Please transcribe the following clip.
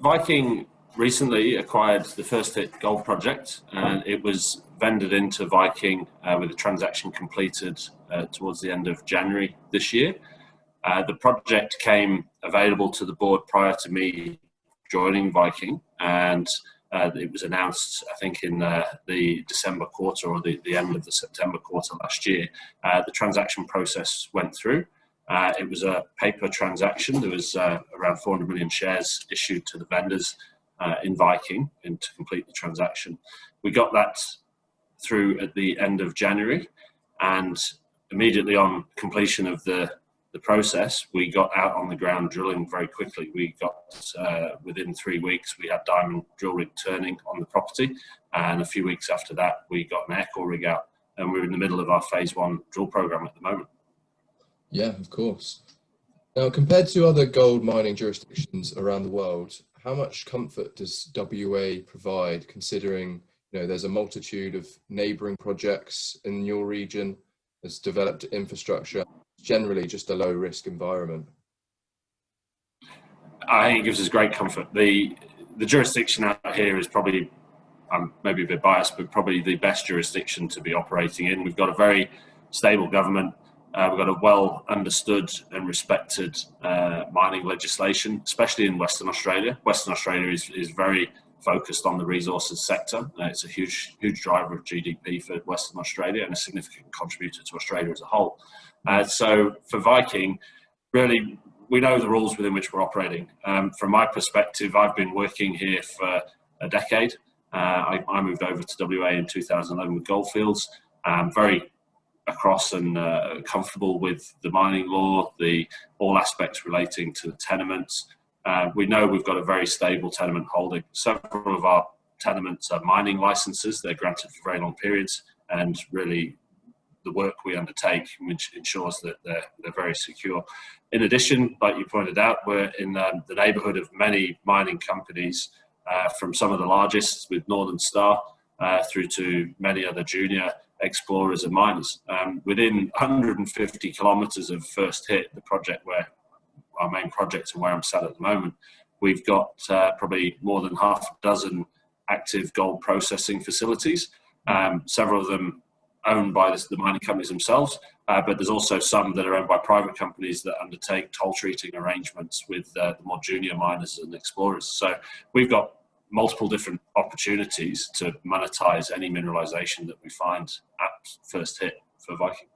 Viking recently acquired the First Hit Gold project, and it was vended into Viking with a transaction completed towards the end of January this year. The project came available to the board prior to me joining Viking, and it was announced, I think, in the December quarter or the end of the September quarter last year. The transaction process went through. It was a paper transaction. There was around 400 million shares issued to the vendors in Viking to complete the transaction. We got that through at the end of January, and immediately on completion of the process, we got out on the ground drilling very quickly. We got, within 3 weeks, we had diamond drill rig turning on the property, and a few weeks after that, we got an air core rig out, and we're in the middle of our phase 1 drill program at the moment. Yeah, of course. Now, compared to other gold mining jurisdictions around the world, how much comfort does WA provide, considering there's a multitude of neighbouring projects in your region, there's developed infrastructure, generally just a low risk environment? I think it gives us great comfort. The jurisdiction out here is probably, I'm maybe a bit biased, but probably the best jurisdiction to be operating in. We've got a very stable government. We've got a well understood and respected mining legislation, especially in Western Australia. Western Australia is very focused on the resources sector. It's a huge driver of GDP for Western Australia and a significant contributor to Australia as a whole. So for Viking, really, we know the rules within which we're operating. From my perspective, I've been working here for a decade. I moved over to WA in 2011 with Goldfields. I'm very across and comfortable with the mining law, all aspects relating to the tenements. We know we've got a very stable tenement holding. Several of our tenements are mining licenses. They're granted for very long periods, and really the work we undertake which ensures that they're very secure. In addition, like you pointed out, we're in the neighbourhood of many mining companies, from some of the largest with Northern Star through to many other junior explorers and miners. Within 150 kilometres of First Hit, the project where our main project and where I'm sat at the moment, we've got probably more than half a dozen active gold processing facilities. Several of them owned by the mining companies themselves, but there's also some that are owned by private companies that undertake toll treating arrangements with the more junior miners and explorers. So we've got multiple different opportunities to monetize any mineralization that we find at First Hit for Viking.